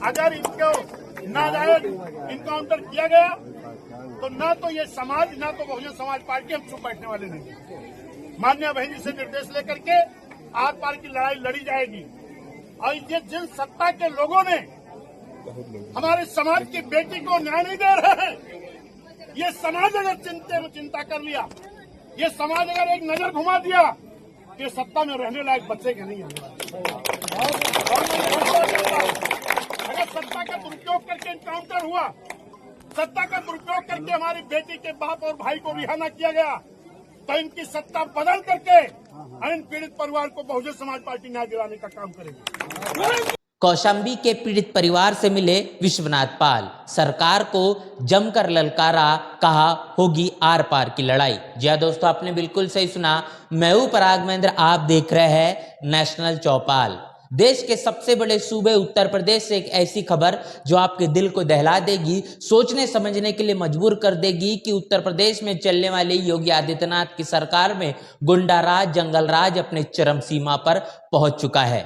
अगर इनको नाजायज इनकाउंटर किया गया तो ना तो ये समाज ना तो बहुजन समाज पार्टी हम चुप बैठने वाले नहीं। माननीय बहन जी से निर्देश लेकर के आर पार की लड़ाई लड़ी जाएगी। और ये जिन सत्ता के लोगों ने हमारे समाज की बेटी को न्याय नहीं दे रहे हैं, ये समाज अगर चिंता कर लिया, ये समाज अगर एक नजर घुमा दिया, ये सत्ता में रहने लायक बच्चे के नहीं आने अगर सत्ता का दुरुपयोग करके इनकाउंटर हुआ, सत्ता का दुरुपयोग करके हमारी बेटी के बाप और भाई को रिहा न किया गया, तो इनकी सत्ता बदल करके इन पीड़ित परिवार को बहुजन समाज पार्टी न्याय दिलाने का काम करेगी। कौशाम्बी के पीड़ित परिवार से मिले विश्वनाथ पाल, सरकार को जमकर ललकारा, कहा होगी आर पार की लड़ाई। जी हाँ दोस्तों, आपने बिल्कुल सही सुना। मैं हूं पराग महेंद्र, आप देख रहे हैं नेशनल चौपाल। देश के सबसे बड़े सूबे उत्तर प्रदेश से एक ऐसी खबर जो आपके दिल को दहला देगी, सोचने समझने के लिए मजबूर कर देगी कि उत्तर प्रदेश में चलने वाली योगी आदित्यनाथ की सरकार में गुंडाराज, जंगलराज अपने चरम सीमा पर पहुंच चुका है।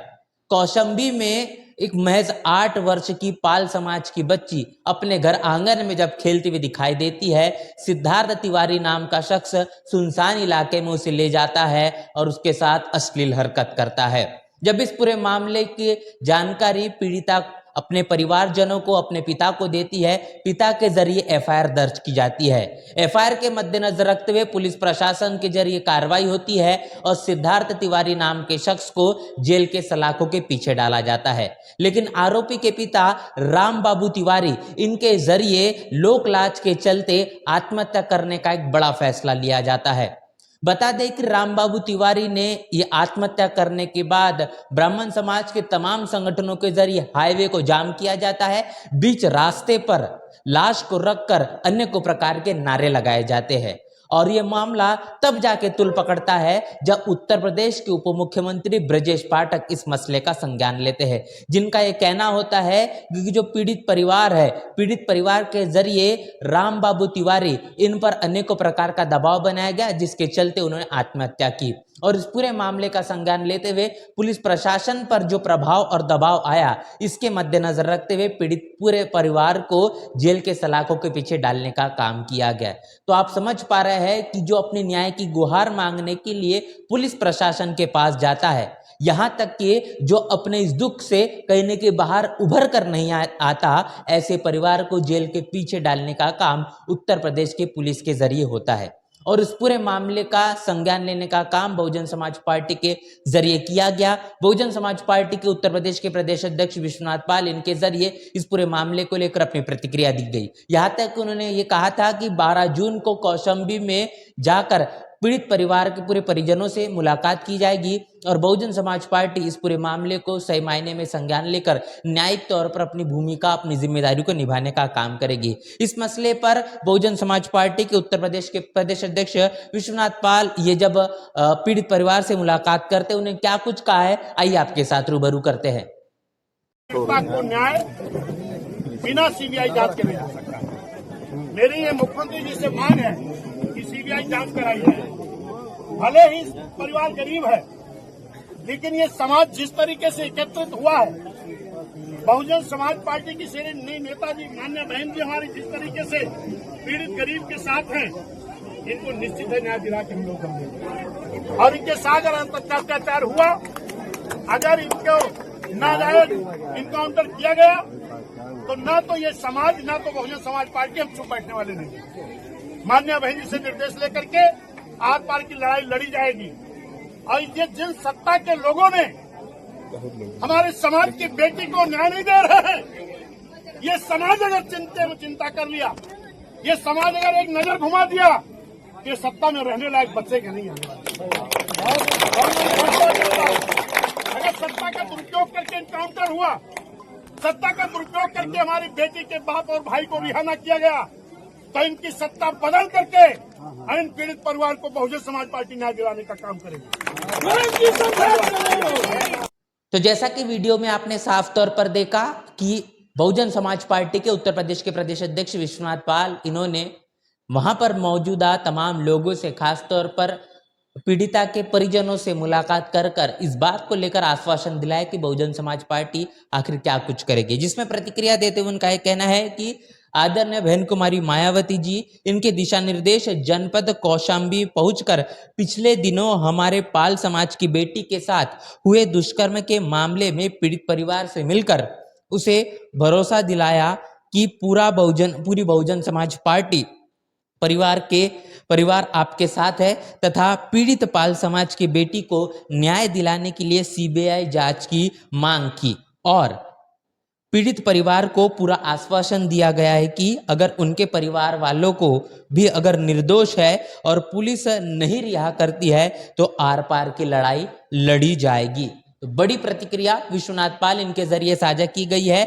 कौशाम्बी में एक महज 8 वर्ष की पाल समाज की बच्ची अपने घर आंगन में जब खेलती हुई दिखाई देती है, सिद्धार्थ तिवारी नाम का शख्स सुनसान इलाके में उसे ले जाता है और उसके साथ अश्लील हरकत करता है। जब इस पूरे मामले की जानकारी पीड़िता अपने परिवारजनों को, अपने पिता को देती है, पिता के जरिए एफआईआर दर्ज की जाती है। एफआईआर के मद्देनजर रखते हुए पुलिस प्रशासन के जरिए कार्रवाई होती है और सिद्धार्थ तिवारी नाम के शख्स को जेल के सलाखों के पीछे डाला जाता है। लेकिन आरोपी के पिता राम बाबू तिवारी, इनके जरिए लोक लाज के चलते आत्महत्या करने का एक बड़ा फैसला लिया जाता है। बता दें कि राम बाबू तिवारी ने ये आत्महत्या करने के बाद ब्राह्मण समाज के तमाम संगठनों के जरिए हाईवे को जाम किया जाता है। बीच रास्ते पर लाश को रखकर अनेकों प्रकार के नारे लगाए जाते हैं और ये मामला तब जाके तुल पकड़ता है जब उत्तर प्रदेश के उप मुख्यमंत्री ब्रजेश पाठक इस मसले का संज्ञान लेते हैं, जिनका ये कहना होता है कि जो पीड़ित परिवार है, पीड़ित परिवार के जरिए राम बाबू तिवारी, इन पर अनेकों प्रकार का दबाव बनाया गया, जिसके चलते उन्होंने आत्महत्या की। और इस पूरे मामले का संज्ञान लेते हुए पुलिस प्रशासन पर जो प्रभाव और दबाव आया, इसके मद्देनजर रखते हुए पीड़ित पूरे परिवार को जेल के सलाखों के पीछे डालने का काम किया गया। तो आप समझ पा रहे हैं कि जो अपने न्याय की गुहार मांगने के लिए पुलिस प्रशासन के पास जाता है, यहां तक कि जो अपने इस दुख से कहने के बाहर उभर कर नहीं आता, ऐसे परिवार को जेल के पीछे डालने का काम उत्तर प्रदेश के पुलिस के जरिए होता है। और इस पूरे मामले का संज्ञान लेने का काम बहुजन समाज पार्टी के जरिए किया गया। बहुजन समाज पार्टी के उत्तर प्रदेश के प्रदेश अध्यक्ष विश्वनाथ पाल, इनके जरिए इस पूरे मामले को लेकर अपनी प्रतिक्रिया दी गई। यहां तक उन्होंने ये कहा था कि 12 जून को कौशाम्बी में जाकर पीड़ित परिवार के पूरे परिजनों से मुलाकात की जाएगी और बहुजन समाज पार्टी इस पूरे मामले को सही मायने में संज्ञान लेकर न्यायिक तौर पर अपनी भूमिका, अपनी जिम्मेदारी को निभाने का काम करेगी। इस मसले पर बहुजन समाज पार्टी के उत्तर प्रदेश के प्रदेश अध्यक्ष विश्वनाथ पाल ये जब पीड़ित परिवार से मुलाकात करते, उन्हें क्या कुछ कहा है, आइए आपके साथ रूबरू करते हैं। को न्याय बिना सीबीआई जांच के नहीं जा सकता। मेरी ये मुख्यमंत्री जी से मांग है कि सीबीआई जांच कराई जाए। भले ही परिवार गरीब है, लेकिन ये समाज जिस तरीके से एकत्रित हुआ है, बहुजन समाज पार्टी की श्रेणी नेताजी, मान्य बहन जी हमारी जिस तरीके से पीड़ित गरीब के साथ हैं, इनको निश्चित है न्याय दिला के हम लोग देंगे। और इनके साथ अगर अत्याचार हुआ, अगर इनको नाजायज इनकाउंटर किया गया, तो ना तो ये समाज ना तो बहुजन समाज पार्टी हम चुप बैठने वाले नहीं। मान्य बहन जी से निर्देश लेकर के आर पार की लड़ाई लड़ी जाएगी। और ये जिन सत्ता के लोगों ने हमारे समाज की बेटी को न्याय नहीं दे रहे हैं, ये समाज अगर चिंता कर लिया, ये समाज अगर एक नजर घुमा दिया, ये सत्ता में रहने लायक बच्चे के नहीं आने। अगर सत्ता का दुरुपयोग करके इनकाउंटर हुआ, सत्ता का दुरुपयोग करके हमारी बेटी के बाप और भाई को रिहा न किया गया, तो इनकी सत्ता बदल करके इन पीड़ित परिवार को बहुजन समाज पार्टी न्याय दिलाने का काम करेगी। तो जैसा कि वीडियो में आपने साफ तौर पर देखा कि बहुजन समाज पार्टी के उत्तर प्रदेश के प्रदेश अध्यक्ष विश्वनाथ पाल, इन्होंने वहां पर मौजूदा तमाम लोगों से, खासतौर पर पीड़िता के परिजनों से मुलाकात कर इस बात को लेकर आश्वासन दिलाया कि बहुजन समाज पार्टी आखिर क्या कुछ करेगी। जिसमें प्रतिक्रिया देते हुए उनका यह कहना है कि आदरणीय बहन कुमारी मायावती जी, इनके दिशा निर्देश जनपद कौशाम्बी पहुंचकर पिछले दिनों हमारे पाल समाज की बेटी के साथ हुए दुष्कर्म के मामले में पीड़ित परिवार से मिलकर उसे भरोसा दिलाया कि पूरी बहुजन समाज पार्टी परिवार आपके साथ है तथा पीड़ित पाल समाज की बेटी को न्याय दिलाने के लिए सीबीआई जांच की मांग की और पीड़ित परिवार को पूरा आश्वासन दिया गया है कि अगर उनके परिवार वालों को भी अगर निर्दोष है और पुलिस नहीं रिहा करती है तो आर पार की लड़ाई लड़ी जाएगी। तो बड़ी प्रतिक्रिया विश्वनाथ पाल इनके जरिए साझा की गई है।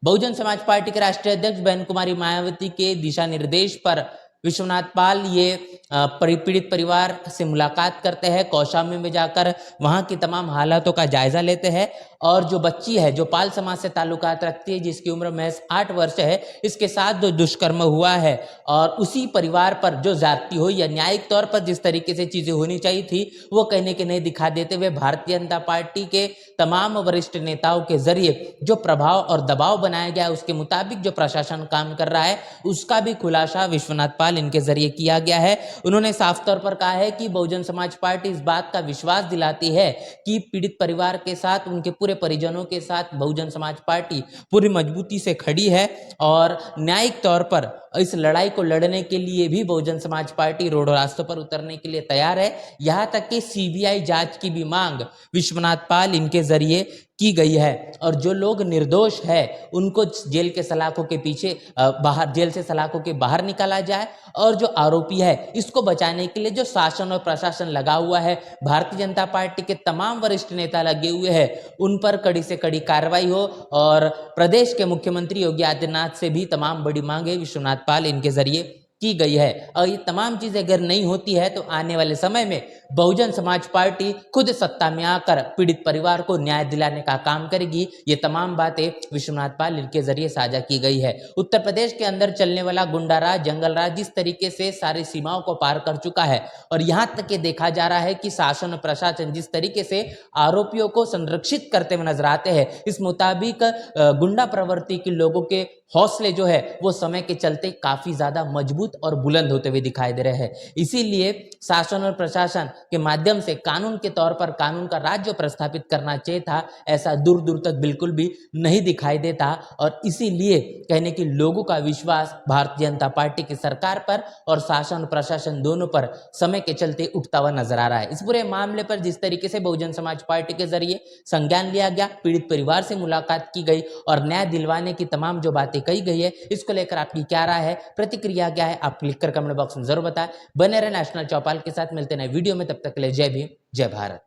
बहुजन समाज पार्टी के राष्ट्रीय अध्यक्ष बहन कुमारी मायावती के दिशा निर्देश पर विश्वनाथ पाल ये पीड़ित परिवार से मुलाकात करते हैं, कौशाम्बी में जाकर वहां की तमाम हालातों का जायजा लेते हैं और जो बच्ची है जो पाल समाज से ताल्लुकात रखती है, जिसकी उम्र महज 8 वर्ष है, इसके साथ जो दुष्कर्म हुआ है और उसी परिवार पर जो ज्यादती हुई या न्यायिक तौर पर जिस तरीके से चीजें होनी चाहिए थी वो कहने के नहीं दिखा देते हुए भारतीय जनता पार्टी के तमाम वरिष्ठ नेताओं के जरिए जो प्रभाव और दबाव बनाया गया उसके मुताबिक जो प्रशासन काम कर रहा है उसका भी खुलासा विश्वनाथ पाल इनके जरिए किया गया है। उन्होंने साफ तौर पर कहा है कि बहुजन समाज पार्टी इस बात का विश्वास दिलाती है कि पीड़ित परिवार के साथ, उनके पूरे परिजनों के साथ बहुजन समाज पार्टी पूरी मजबूती से खड़ी है और न्यायिक तौर पर इस लड़ाई को लड़ने के लिए भी बहुजन समाज पार्टी रोड रास्तों पर उतरने के लिए तैयार है। यहां तक कि सीबीआई जांच की भी मांग विश्वनाथ पाल इनके जरिए की गई है और जो लोग निर्दोष है उनको जेल के सलाखों के पीछे जेल से सलाखों के बाहर निकाला जाए और जो आरोपी है इसको बचाने के लिए जो शासन और प्रशासन लगा हुआ है, भारतीय जनता पार्टी के तमाम वरिष्ठ नेता लगे हुए हैं, उन पर कड़ी से कड़ी कार्रवाई हो और प्रदेश के मुख्यमंत्री योगी आदित्यनाथ से भी तमाम बड़ी मांगे विश्वनाथ पाल इनके जरिए की गई है। और ये तमाम चीजें अगर नहीं होती है तो आने वाले समय में बहुजन समाज पार्टी खुद सत्ता में आकर पीड़ित परिवार को न्याय दिलाने का काम करेगी। ये तमाम बातें विश्वनाथ पाल इनके जरिए साझा की गई है। उत्तर प्रदेश के अंदर चलने वाला गुंडा राज, जंगल राज जिस तरीके से सारी सीमाओं को पार कर चुका है और यहाँ तक कि देखा जा रहा है कि शासन और प्रशासन जिस तरीके से आरोपियों को संरक्षित करते हुए नजर आते हैं, इस मुताबिक गुंडा प्रवृत्ति के लोगों के हौसले जो है वो समय के चलते काफी ज्यादा मजबूत और बुलंद होते हुए दिखाई दे रहे हैं। इसीलिए शासन और प्रशासन के माध्यम से कानून के तौर पर कानून का राज जो प्रस्थापित करना चाहिए था, ऐसा दूर दूर तक बिल्कुल भी नहीं दिखाई देता और इसीलिए कहने की लोगों का विश्वास भारतीय जनता पार्टी की सरकार पर और शासन और प्रशासन दोनों पर समय के चलते उठता हुआ नजर आ रहा है। इस पूरे मामले पर जिस तरीके से बहुजन समाज पार्टी के जरिए संज्ञान लिया गया, पीड़ित परिवार से मुलाकात की गई और न्याय दिलवाने की तमाम जो बातें कही गई है, इसको लेकर आपकी क्या राय है, प्रतिक्रिया क्या है, आप लिखकर कमेंट बॉक्स में जरूर बताएं। बने रहे नेशनल चौपाल के साथ, मिलते नए वीडियो में, तब तक के लिए जय भीम, जय भारत।